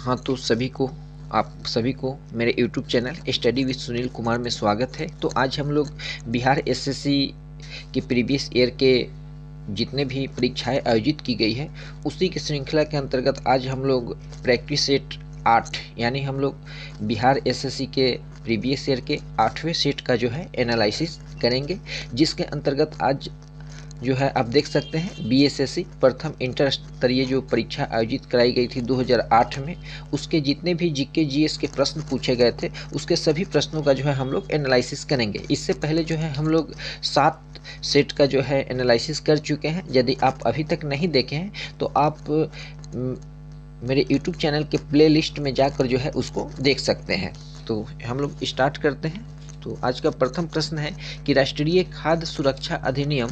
हाँ, तो आप सभी को मेरे YouTube channel study with Sunil Kumar में स्वागत है। तो आज हम लोग बिहार एसएससी के प्रीवियस ईयर के जितने भी परीक्षाएं आयोजित की गई है उसी की श्रृंखला के अंतर्गत आज हम लोग प्रैक्टिस सेट 8 यानी हम लोग बिहार एसएससी के प्रीवियस ईयर के 8वें सेट का जो है एनालिसिस करेंगे, जिसके अंतर्गत आज जो है आप देख सकते हैं बीएसएससी प्रथम इंटर स्तरीय जो परीक्षा आयोजित कराई गई थी 2008 में, उसके जितने भी जीके जीएस के प्रश्न पूछे गए थे उसके सभी प्रश्नों का जो है हम लोग एनालिसिस करेंगे। इससे पहले जो है हम लोग 7 सेट का जो है एनालिसिस कर चुके हैं। यदि आप अभी तक नहीं देखे हैं तो आप मेरे YouTube चैनल के प्लेलिस्ट में जाकर जो है उसको देख सकते हैं। तो हम लोग स्टार्ट करते हैं। तो आज का प्रथम प्रश्न है कि राष्ट्रीय खाद्य सुरक्षा अधिनियम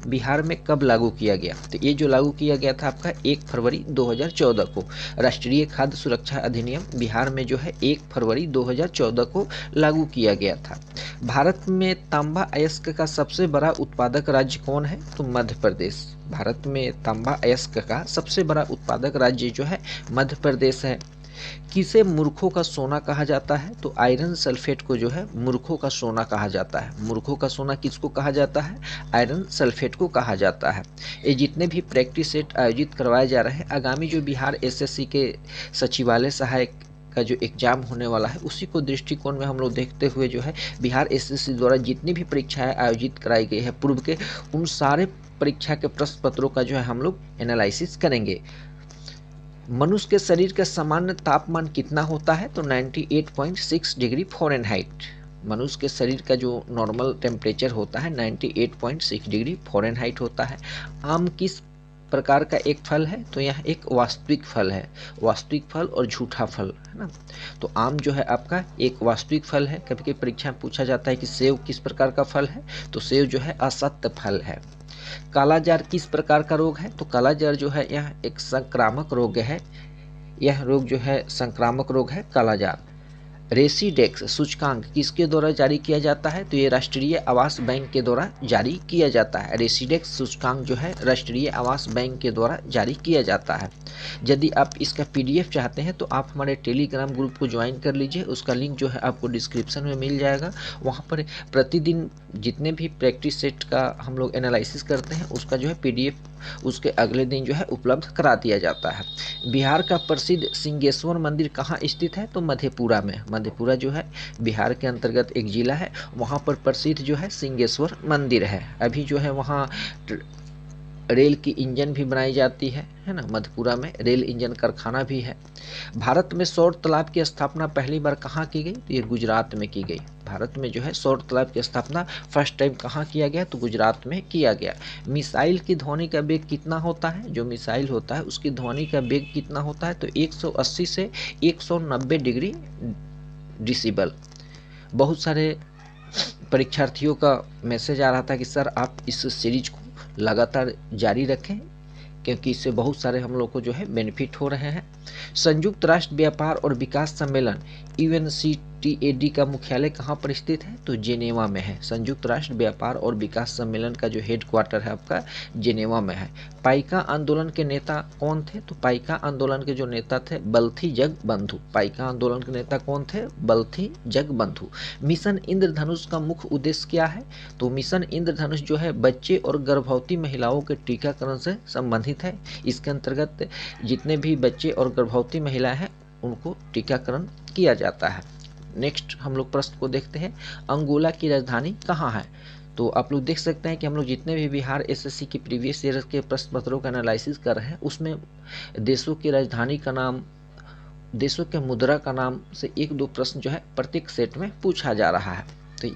बिहार में कब लागू किया गया। तो ये जो लागू किया गया था आपका 1 फरवरी 2014 को। राष्ट्रीय खाद्य सुरक्षा अधिनियम बिहार में जो है 1 फरवरी 2014 को लागू किया गया था। भारत में तांबा अयस्क का सबसे बड़ा उत्पादक राज्य कौन है। तो मध्य प्रदेश। भारत में तांबा अयस्क का सबसे बड़ा उत्पादक राज्य जो है मध्य प्रदेश है। किसे मूर्खों का सोना कहा जाता है। तो आयरन सल्फेट को जो है मूर्खों का सोना कहा जाता है। मूर्खों का सोना किसको कहा जाता है। आयरन सल्फेट को कहा जाता है। ये जितने भी प्रैक्टिस सेट आयोजित करवाए जा रहे हैं, आगामी जो बिहार एसएससी के सचिवालय सहायक का जो एग्जाम होने वाला है उसी को दृष्टिकोण में हम लोग देखते हुए जो है बिहार एसएससी द्वारा जितनी भी परीक्षाएं आयोजित कराई गई है पूर्व के, उन सारे परीक्षा के प्रश्न पत्रों का जो है हम लोग एनालिसिस करेंगे। मनुष्य के शरीर का सामान्य तापमान कितना होता है। तो 98.6 डिग्री फ़ारेनहाइट। मनुष्य के शरीर का जो नॉर्मल टेम्परेचर होता है 98.6 डिग्री फ़ारेनहाइट होता है। आम किस प्रकार का एक फल है। तो यह एक वास्तविक फल है। वास्तविक फल और झूठा फल है ना। तो आम जो है आपका एक वास्तविक फल है। कभी कभी परीक्षा में पूछा जाता है कि सेब किस प्रकार का फल है। तो सेब जो है असत्य फल है। कालाजार किस प्रकार का रोग है। तो कालाजार जो है यह एक संक्रामक रोग है। यह रोग जो है संक्रामक रोग है कालाजार। रेसिडेक्स सूचकांक किसके द्वारा जारी किया जाता है। तो ये राष्ट्रीय आवास बैंक के द्वारा जारी किया जाता है। रेसिडेक्स सूचकांक जो है राष्ट्रीय आवास बैंक के द्वारा जारी किया जाता है। यदि आप इसका पीडीएफ चाहते हैं तो आप हमारे टेलीग्राम ग्रुप को ज्वाइन कर लीजिए। उसका लिंक जो है आपको डिस्क्रिप्शन में मिल जाएगा। वहाँ पर प्रतिदिन जितने भी प्रैक्टिस सेट का हम लोग एनालिसिस करते हैं उसका जो है पीडीएफ उसके अगले दिन जो है उपलब्ध करा दिया जाता है। बिहार का प्रसिद्ध सिंहेश्वर मंदिर कहाँ स्थित है। तो मधेपुरा में। मधेपुरा जो है बिहार के अंतर्गत एक जिला है, वहाँ पर प्रसिद्ध जो है सिंहेश्वर मंदिर है। अभी जो है वहाँ रेल की इंजन भी बनाई जाती है ना। मधेपुरा में रेल इंजन कारखाना भी है। भारत में सौर तालाब की स्थापना पहली बार कहाँ की गई। तो ये गुजरात में की गई। भारत में जो है सौर तालाब की स्थापना फर्स्ट टाइम कहाँ किया गया। तो गुजरात में किया गया। मिसाइल की ध्वनि का वेग कितना होता है। जो मिसाइल होता है उसकी ध्वनि का वेग कितना होता है। तो 180 से 190 डिग्री डिसिबल। बहुत सारे परीक्षार्थियों का मैसेज आ रहा था कि सर आप इस सीरीज को लगातार जारी रखें क्योंकि इससे बहुत सारे हम लोग को जो है बेनिफिट हो रहे हैं। संयुक्त राष्ट्र व्यापार और विकास सम्मेलन यूएनसीटीएडी का मुख्यालय कहाँ पर स्थित है। तो जेनेवा में है। संयुक्त राष्ट्र व्यापार और विकास सम्मेलन का जो हेडक्वार्टर है आपका जेनेवा में है। पाइका आंदोलन के नेता कौन थे। तो पाइका आंदोलन के जो नेता थे बल्थी जगबंधु। पाइका आंदोलन के नेता कौन थे। बल्थी जगबंधु। मिशन इंद्रधनुष का मुख्य उद्देश्य क्या है। तो मिशन इंद्रधनुष जो है बच्चे और गर्भवती महिलाओं के टीकाकरण से संबंधित है। इसके अंतर्गत जितने भी बच्चे और गर्भवती महिलाएं हैं उनको टीकाकरण किया जाता है। नेक्स्ट हम लोग प्रश्न को देखते हैं। अंगोला की राजधानी कहाँ है। तो आप लोग देख सकते हैं कि हम लोग जितने भी बिहार एसएससी की प्रीवियस ईयर के प्रश्न पत्रों का एनालिसिस कर रहे हैं उसमें देशों की राजधानी का नाम, देशों के मुद्रा का नाम से 1-2 प्रश्न जो है प्रत्येक सेट में पूछा जा रहा है। तो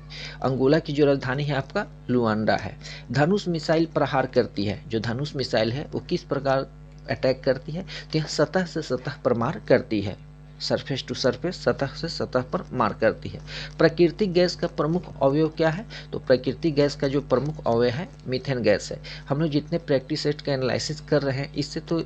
अंगोला की जो राजधानी है आपका लुआंडा है। धनुष मिसाइल प्रहार करती है। जो धनुष मिसाइल है वो किस प्रकार अटैक करती है। तो यह सतह से सतह पर मार करती है। सरफेस टू सरफेस, सतह से सतह पर मार करती है। प्राकृतिक गैस का प्रमुख अवयव क्या है। तो प्राकृतिक गैस का जो प्रमुख अवयव है मीथेन गैस है। हम लोग जितने प्रैक्टिस सेट का एनालिसिस कर रहे हैं इससे तो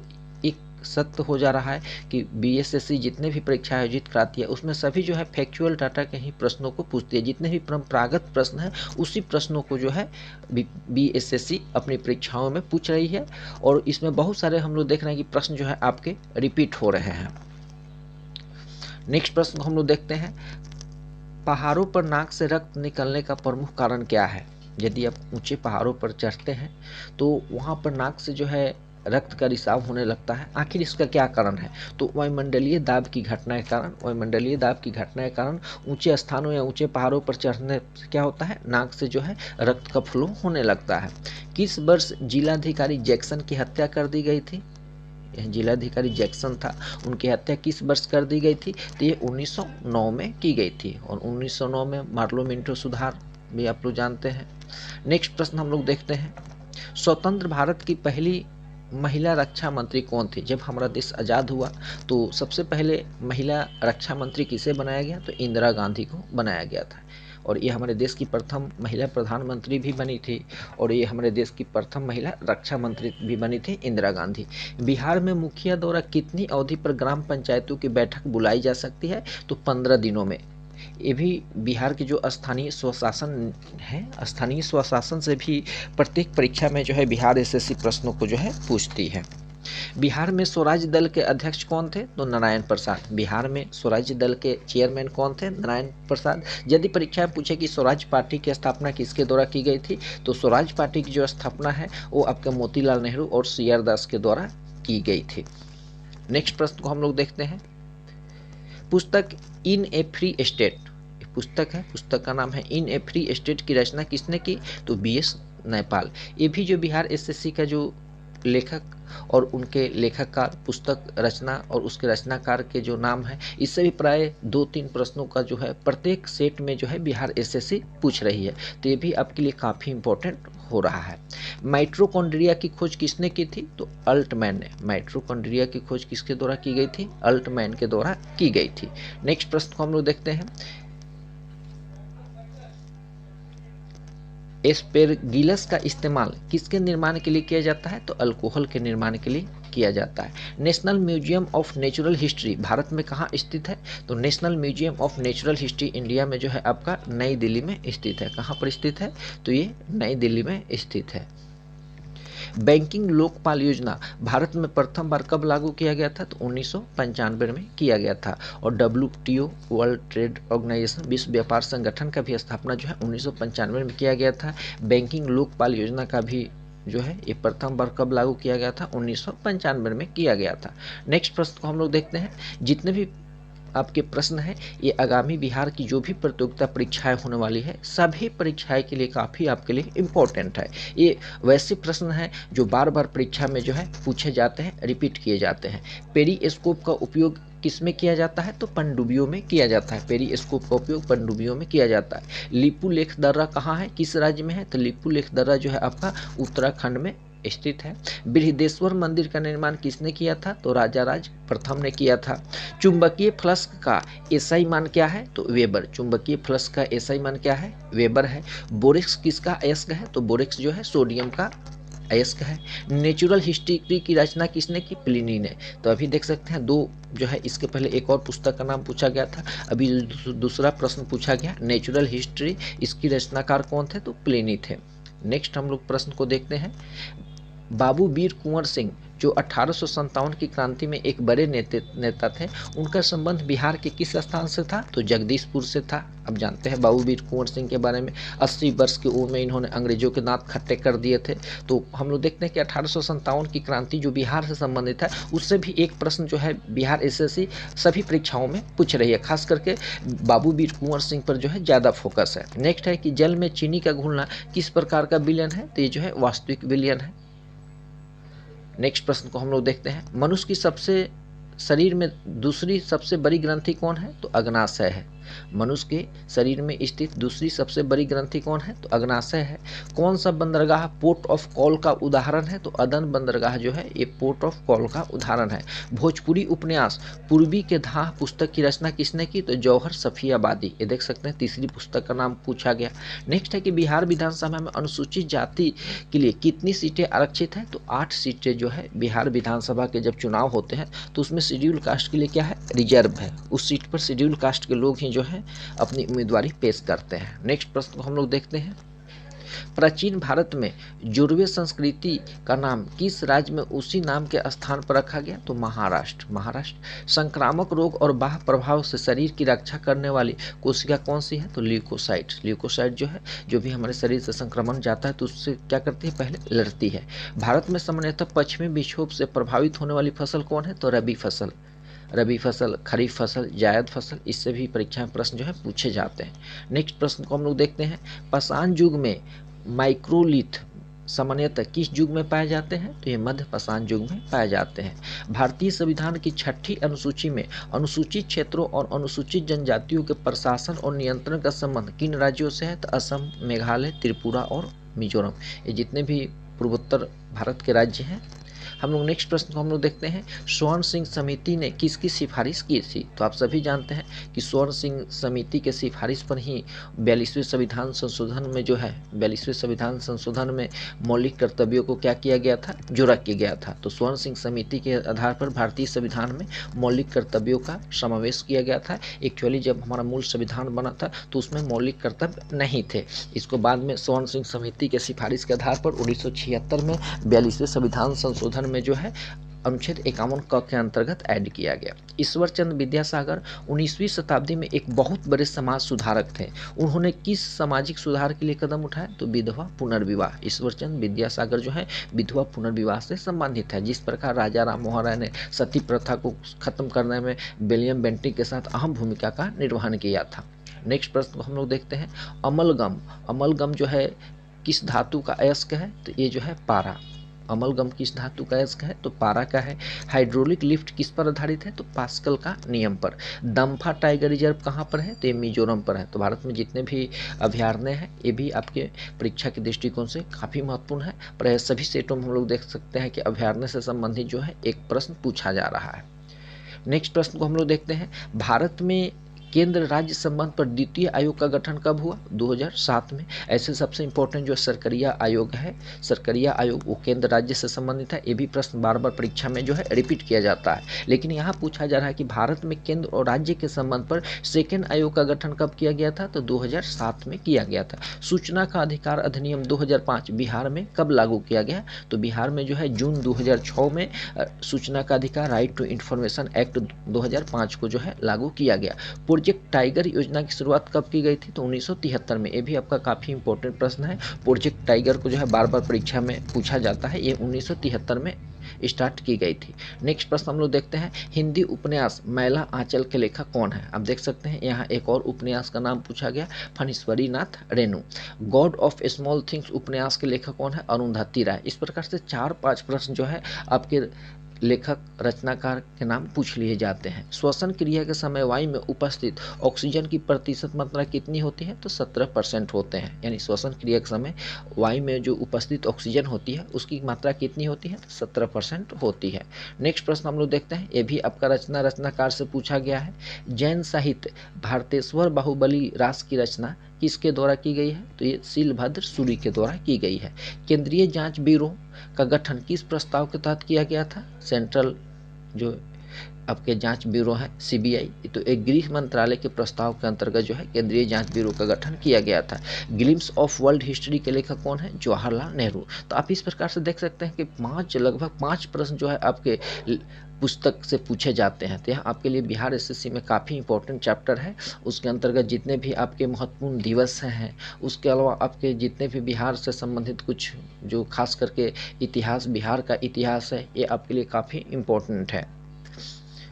एक सत्य हो जा रहा है कि बीएसएससी जितने भी परीक्षा आयोजित कराती है उसमें सभी जो है फैक्चुअल डाटा के ही प्रश्नों को पूछती है। जितने भी परंपरागत प्रश्न हैं उसी प्रश्नों को जो है बीएसएससी अपनी परीक्षाओं में पूछ रही है और इसमें बहुत सारे हम लोग देख रहे हैं कि प्रश्न जो है आपके रिपीट हो रहे हैं। नेक्स्ट प्रश्न को हम लोग देखते हैं, पहाड़ों पर नाक से रक्त निकलने का प्रमुख कारण क्या है? यदि आप ऊंचे पहाड़ों पर चढ़ते हैं तो वहां पर नाक से जो है रक्त का रिसाव होने लगता है। आखिर इसका क्या कारण है? तो वायुमंडलीय दाब की घटना के कारण, वायुमंडलीय दाब की घटना के कारण ऊंचे स्थानों या ऊंचे पहाड़ों पर चढ़ने से क्या होता है, नाक से जो है रक्त का फ्लो होने लगता है। किस वर्ष जिलाधिकारी जैक्सन की हत्या कर दी गई थी? जिलाधिकारी जैक्सन था, उनकी हत्या किस वर्ष कर दी गई थी? तो ये 1909 में की गई थी। और 1909 में मार्लो मिंटो सुधार भी आप लोग जानते हैं। नेक्स्ट प्रश्न हम लोग देखते हैं, स्वतंत्र भारत की पहली महिला रक्षा मंत्री कौन थी? जब हमारा देश आज़ाद हुआ तो सबसे पहले महिला रक्षा मंत्री किसे बनाया गया? तो इंदिरा गांधी को बनाया गया था। और ये हमारे देश की प्रथम महिला प्रधानमंत्री भी बनी थी। और ये हमारे देश की प्रथम महिला रक्षा मंत्री भी बनी थी, इंदिरा गांधी। बिहार में मुखिया द्वारा कितनी अवधि पर ग्राम पंचायतों की बैठक बुलाई जा सकती है? तो 15 दिनों में। ये भी बिहार के जो स्थानीय स्वशासन है, स्थानीय स्वशासन से भी प्रत्येक परीक्षा में जो है बिहार एसएससी प्रश्नों को जो है पूछती है। बिहार में स्वराज दल के अध्यक्ष कौन थे? तो नारायण प्रसाद। बिहार में स्वराज दल के चेयरमैन कौन थे? नारायण प्रसाद। यदि परीक्षा में पूछे कि स्वराज पार्टी की स्थापना किसके द्वारा की गई थी, तो स्वराज पार्टी की जो स्थापना है वो आपके मोतीलाल नेहरू और सी.आर. दास के द्वारा की गई थी। नेक्स्ट प्रश्न को हम लोग देखते हैं, पुस्तक इन ए फ्री स्टेट, पुस्तक है, पुस्तक का नाम है इन ए फ्री स्टेट की रचना किसने की? तो बी.एस. नैपाल। ये भी जो बिहार एसएससी का जो लेखक और उनके लेखककार, पुस्तक रचना और उसके रचनाकार के जो नाम है, इससे भी प्राय 2-3 प्रश्नों का जो है प्रत्येक सेट में जो है बिहार एसएससी पूछ रही है। तो ये भी आपके लिए काफ़ी इंपॉर्टेंट हो रहा है। माइटोकॉन्ड्रिया की खोज किसने की थी? तो अल्टमैन ने। माइटोकॉन्ड्रिया की खोज किसके द्वारा की गई थी? अल्टमैन के द्वारा की गई थी। नेक्स्ट प्रश्न को हम लोग देखते हैं, एस्पेरगिलस का इस्तेमाल किसके निर्माण के लिए किया जाता है? तो अल्कोहल के निर्माण के लिए किया जाता है। National museum of natural history Bharat में कहाँ स्थित है? तो national museum of natural history India में जो है आपका नई दिल्ली में स्थित है। कहाँ पर स्थित है? तो ये नई दिल्ली में स्थित है। बैंकिंग लोकपाल योजना भारत में प्रथम बार कब लागू किया गया था? तो 1995 में किया गया था। और WTO, वर्ल्ड ट्रेड ऑर्गेनाइजेशन, विश्व व्यापार संगठन का भी स्थापना जो है 1995 में किया गया था। बैंकिंग लोकपाल योजना का भी जो है ये प्रथम बार कब लागू किया गया था? 1995 में किया गया था। नेक्स्ट प्रश्न को हम लोग देखते हैं, जितने भी आपके प्रश्न है ये आगामी बिहार की जो भी प्रतियोगिता परीक्षाएं होने वाली है, सभी परीक्षाएं के लिए काफ़ी आपके लिए इम्पोर्टेंट है। ये वैसे प्रश्न हैं जो बार बार परीक्षा में जो है पूछे जाते हैं, रिपीट किए जाते हैं। पेरिस्कोप का उपयोग किस में किया जाता है? तो पनडुब्बियों में किया जाता है। पेरिस्कोप का उपयोग पनडुब्बियों में किया जाता है। लिपुलेख दर्रा कहाँ है, किस राज्य में है? तो लिपुलेख दर्रा जो है आपका उत्तराखंड में स्थित है। बृहदेश्वर मंदिर का निर्माण किसने किया था? तो राजा राज प्रथम ने किया था। चुंबकीय फ्लक्स का एसआई मान क्या है? तो वेबर। चुंबकीय फ्लक्स का एसआई मान क्या है? वेबर है। बोरेक्स किसका अयस्क है? तो बोरेक्स जो है सोडियम का अयस्क है। नेचुरल हिस्ट्री की रचना किसने की? प्लिनी ने। तो अभी देख सकते हैं दो जो है, इसके पहले एक और पुस्तक का नाम पूछा गया था, अभी दूसरा प्रश्न पूछा गया नेचुरल हिस्ट्री, इसकी रचनाकार कौन थे? तो प्लिनी थे। नेक्स्ट हम लोग प्रश्न को देखते हैं, बाबू वीर कुंवर सिंह जो 1857 की क्रांति में एक बड़े नेता थे, उनका संबंध बिहार के किस स्थान से था? तो जगदीशपुर से था। अब जानते हैं बाबू वीर कुंवर सिंह के बारे में। 80 वर्ष की उम्र में इन्होंने अंग्रेजों के दांत खट्टे कर दिए थे। तो हम लोग देखते हैं कि 1857 की क्रांति जो बिहार से संबंधित है, उससे भी एक प्रश्न जो है बिहार एसएससी सभी परीक्षाओं में पूछ रही है। खास करके बाबू वीर कुंवर सिंह पर जो है ज़्यादा फोकस है। नेक्स्ट है कि जल में चीनी का घुलना किस प्रकार का विलयन है? तो ये जो है वास्तविक विलयन है। नेक्स्ट प्रश्न को हम लोग देखते हैं, मनुष्य की सबसे शरीर में दूसरी सबसे बड़ी ग्रंथि कौन है? तो अग्नाशय है। मनुष्य के शरीर में स्थित दूसरी सबसे बड़ी ग्रंथि कौन है? तो अग्नाशय है। कौन सा बंदरगाह पोर्ट ऑफ कॉल का उदाहरण है? तो अदन बंदरगाह जो है ये पोर्ट ऑफ कॉल का उदाहरण है। भोजपुरी उपन्यास पूर्वी के धाह पुस्तक की रचना किसने की? तो जौहर सफियाबादी। ये देख सकते हैं तीसरी पुस्तक का नाम पूछा गया। नेक्स्ट है कि बिहार विधानसभा में अनुसूचित जाति के लिए कितनी सीटें आरक्षित हैं? तो 8 सीटें जो है बिहार विधानसभा के जब चुनाव होते हैं तो उसमें शेड्यूल कास्ट के लिए क्या है? रिजर्व है। उस सीट पर शेड्यूल कास्ट के लोग ही जो है अपनी उम्मीदवारी पेश करते हैं। नेक्स्ट प्रश्न को हम लोग देखते हैं, प्राचीन भारत में जुर्वे संस्कृति का नाम किस राज्य में उसी नाम के स्थान पर रखा गया? तो महाराष्ट्र। महाराष्ट्र। संक्रामक रोग और बाह्य प्रभाव से शरीर की रक्षा करने वाली कोशिका कौन सी है? तो ल्यूकोसाइट। ल्यूकोसाइट जो है, जो भी हमारे शरीर से संक्रमण जाता है तो उससे क्या करती है? पहले लड़ती है। भारत में सामान्यतः पश्चिमी विक्षोभ से प्रभावित होने वाली फसल कौन है? तो रबी फसल। रबी फसल, खरीफ फसल, जायद फसल, इससे भी परीक्षा में प्रश्न जो है पूछे जाते हैं। नेक्स्ट प्रश्न को हम लोग देखते हैं। पाषाण युग में माइक्रोलिथ सामान्यतः किस युग में पाए जाते हैं? तो ये मध्य पाषाण युग में पाए जाते हैं। भारतीय संविधान की 6ठी अनुसूची में अनुसूचित क्षेत्रों और अनुसूचित जनजातियों के प्रशासन और नियंत्रण का संबंध किन राज्यों से है? तो असम, मेघालय, त्रिपुरा और मिजोरम, ये जितने भी पूर्वोत्तर भारत के राज्य हैं। हम लोग नेक्स्ट प्रश्न को हम लोग देखते हैं। स्वर्ण सिंह समिति ने किसकी सिफारिश की थी? तो आप सभी जानते हैं कि स्वर्ण सिंह समिति के सिफारिश पर ही 42वें संविधान संशोधन में जो है 42वें संविधान संशोधन में मौलिक कर्तव्यों को क्या किया गया था? जोड़ा किया गया था। तो स्वर्ण सिंह समिति के आधार पर भारतीय संविधान में मौलिक कर्तव्यों का समावेश किया गया था। एक्चुअली जब हमारा मूल संविधान बना था तो उसमें मौलिक कर्तव्य नहीं थे। इसको बाद में स्वर्ण सिंह समिति के सिफारिश के आधार पर 1976 में 42वें संविधान संशोधन में जो है अनुच्छेद 51 क के अंतर्गत ऐड किया गया। ईश्वर चंद्र विद्यासागर 19वीं शताब्दी में एक बहुत बड़े समाज सुधारक थे। उन्होंने किस सामाजिक सुधार के लिए कदम उठाया? तो विधवा पुनर्विवाह। ईश्वर चंद्र विद्यासागर जो है विधवा पुनर्विवाह से संबंधित है। जिस प्रकार राजा राम मोहन राय ने सती प्रथा को खत्म करने में विलियम बेंटिक के साथ अहम भूमिका का निर्वहन किया था। नेक्स्ट प्रश्न को हम लोग देखते हैं। अमलगम। अमलगम जो है किस धातु का अयस्क है? तो ये जो है पारा। अमलगम किस धातु का अयस्क है? तो पारा का है। हाइड्रोलिक लिफ्ट किस पर आधारित है? तो पास्कल का नियम पर। दम्फा टाइगर रिजर्व कहाँ पर है? तो ये मिजोरम पर है। तो भारत में जितने भी अभयारण्य हैं ये भी आपके परीक्षा के दृष्टिकोण से काफ़ी महत्वपूर्ण है। पर सभी सेटों में हम लोग देख सकते हैं कि अभयारण्य से संबंधित जो है एक प्रश्न पूछा जा रहा है। नेक्स्ट प्रश्न को हम लोग देखते हैं। भारत में केंद्र राज्य संबंध पर द्वितीय आयोग का गठन कब हुआ? 2007 में। ऐसे सबसे इंपॉर्टेंट जो सरकरिया आयोग है, सरकरिया आयोग, वो केंद्र राज्य से संबंधित है। ये भी प्रश्न बार बार परीक्षा में जो है रिपीट किया जाता है। लेकिन यहाँ पूछा जा रहा है कि भारत में केंद्र और राज्य के संबंध पर सेकेंड आयोग का गठन कब किया गया था? तो 2007 में किया गया था। सूचना का अधिकार अधिनियम 2005 बिहार में कब लागू किया गया? तो बिहार में जो है जून 2006 में सूचना का अधिकार, राइट टू इंफॉर्मेशन एक्ट 2005 को जो है लागू किया गया। प्रोजेक्ट टाइगर योजना की शुरुआत कब की गई थी? तो 1973 में। ये भी आपका काफ़ी इंपॉर्टेंट प्रश्न है। प्रोजेक्ट टाइगर को जो है बार बार परीक्षा में पूछा जाता है। ये 1973 में स्टार्ट की गई थी। नेक्स्ट प्रश्न हम लोग देखते हैं। हिंदी उपन्यास मैला आंचल के लेखक कौन है? आप देख सकते हैं यहाँ एक और उपन्यास का नाम पूछा गया, Phanishwar Nath Renu. God of Small Things उपन्यास के लेखक कौन है? अरुंधति राय। इस प्रकार से 4-5 प्रश्न जो है आपके लेखक रचनाकार के नाम पूछ लिए जाते हैं। श्वसन क्रिया के समय वायु में उपस्थित ऑक्सीजन की प्रतिशत मात्रा कितनी होती है? तो 17% होते हैं। यानी श्वसन क्रिया के समय वायु में जो उपस्थित ऑक्सीजन होती है उसकी मात्रा कितनी होती है? तो 17% होती है। नेक्स्ट प्रश्न हम लोग देखते हैं। ये भी आपका रचनाकार से पूछा गया है। जैन साहित्य भारतेश्वर बाहुबली रास की रचना किसके द्वारा की गई है? तो ये शीलभद्र सूरी के द्वारा की गई है। केंद्रीय जांच ब्यूरो का गठन किस प्रस्ताव के तहत किया गया था? सेंट्रल जो आपके जांच ब्यूरो है सीबीआई, तो एक गृह मंत्रालय के प्रस्ताव के अंतर्गत जो है केंद्रीय जांच ब्यूरो का गठन किया गया था। ग्लिम्स ऑफ वर्ल्ड हिस्ट्री के लेखक कौन है? जवाहरलाल नेहरू। तो आप इस प्रकार से देख सकते हैं कि लगभग 5 प्रश्न जो है आपके पुस्तक से पूछे जाते हैं। तो यहाँ आपके लिए बिहार एसएससी में काफ़ी इंपॉर्टेंट चैप्टर है। उसके अंतर्गत जितने भी आपके महत्वपूर्ण दिवस हैं, उसके अलावा आपके जितने भी बिहार से संबंधित कुछ जो खास करके इतिहास, बिहार का इतिहास है, ये आपके लिए काफ़ी इंपॉर्टेंट है।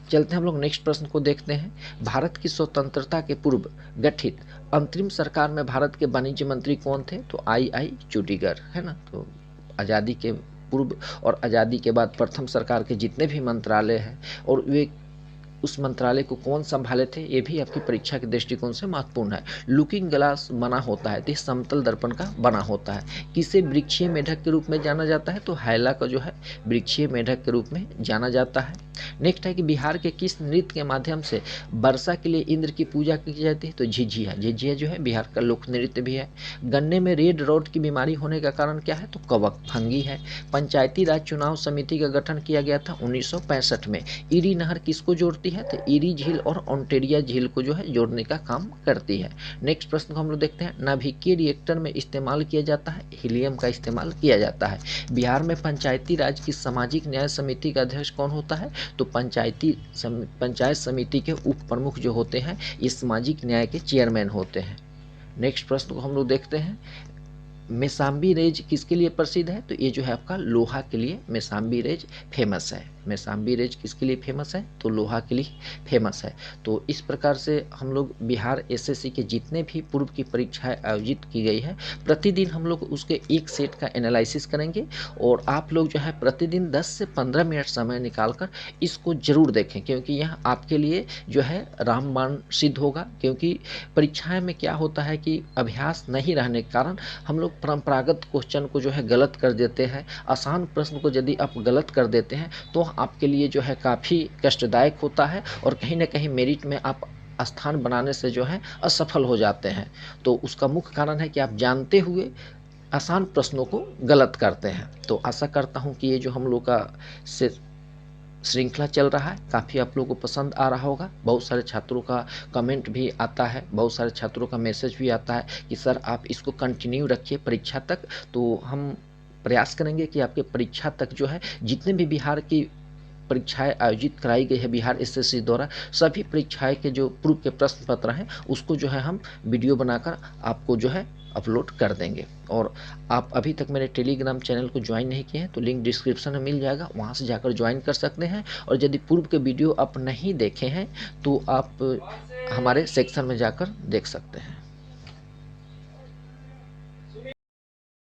चलते हैं हम लोग नेक्स्ट प्रश्न को देखते हैं। भारत की स्वतंत्रता के पूर्व गठित अंतरिम सरकार में भारत के वाणिज्य मंत्री कौन थे? तो आई चुडिगर, है ना। तो आज़ादी के पूर्व और आज़ादी के बाद प्रथम सरकार के जितने भी मंत्रालय हैं और वे उस मंत्रालय को कौन संभाले थे, ये भी आपकी परीक्षा के दृष्टिकोण से महत्वपूर्ण है। लुकिंग ग्लास बना होता है, तो समतल दर्पण का बना होता है। किसे वृक्षीय मेढक के रूप में जाना जाता है? तो हैला का जो है वृक्षीय मेढक के रूप में जाना जाता है। नेक्स्ट है कि बिहार के किस नृत्य के माध्यम से वर्षा के लिए इंद्र की पूजा की जाती है? तो झिझिया। झिझिया जो है बिहार का लोक नृत्य भी है। गन्ने में रेड रॉट की बीमारी होने का कारण क्या है? तो कवक, फंगी है। पंचायती राज चुनाव समिति का गठन किया गया था 1965 में। ईरी नहर किसको जोड़ती है? तो ईरी झील और ओंटेरिया झील को जो है जोड़ने का काम करती है। नेक्स्ट प्रश्न को हम लोग देखते हैं, नाभिकीय रिएक्टर में इस्तेमाल किया जाता है हीलियम का इस्तेमाल किया जाता है। बिहार में पंचायती राज की सामाजिक न्याय समिति का अध्यक्ष कौन होता है? तो पंचायत समिति के उप प्रमुख जो होते हैं ये सामाजिक न्याय के चेयरमैन होते हैं। नेक्स्ट प्रश्न को हम लोग देखते हैं, मेसाम्बी रेज किसके लिए प्रसिद्ध है? तो ये जो है आपका लोहा के लिए मेसाम्बी रेज फेमस है। मेसाम्बी रेज किसके लिए फेमस है? तो लोहा के लिए फेमस है। तो इस प्रकार से हम लोग बिहार एसएससी के जितने भी पूर्व की परीक्षाएं आयोजित की गई है प्रतिदिन हम लोग उसके एक सेट का एनालिसिस करेंगे और आप लोग जो है प्रतिदिन 10 से 15 मिनट समय निकालकर इसको जरूर देखें, क्योंकि यह आपके लिए जो है रामबाण सिद्ध होगा। क्योंकि परीक्षाएं में क्या होता है कि अभ्यास नहीं रहने के कारण हम लोग परंपरागत क्वेश्चन को जो है गलत कर देते हैं। आसान प्रश्न को यदि आप गलत कर देते हैं तो आपके लिए जो है काफ़ी कष्टदायक होता है और कहीं ना कहीं मेरिट में आप स्थान बनाने से जो है असफल हो जाते हैं। तो उसका मुख्य कारण है कि आप जानते हुए आसान प्रश्नों को गलत करते हैं। तो आशा करता हूं कि ये जो हम लोग का से श्रृंखला चल रहा है काफ़ी आप लोगों को पसंद आ रहा होगा। बहुत सारे छात्रों का कमेंट भी आता है, बहुत सारे छात्रों का मैसेज भी आता है कि सर आप इसको कंटिन्यू रखिए परीक्षा तक। तो हम प्रयास करेंगे कि आपके परीक्षा तक जो है जितने भी बिहार की परीक्षाएं आयोजित कराई गई है बिहार एसएससी द्वारा, सभी परीक्षाएं के जो पूर्व के प्रश्न पत्र हैं उसको जो है हम वीडियो बनाकर आपको जो है अपलोड कर देंगे। और आप अभी तक मेरे टेलीग्राम चैनल को ज्वाइन नहीं किए हैं तो लिंक डिस्क्रिप्शन में मिल जाएगा, वहाँ से जाकर ज्वाइन कर सकते हैं। और यदि पूर्व के वीडियो आप नहीं देखे हैं तो आप हमारे सेक्शन में जाकर देख सकते हैं।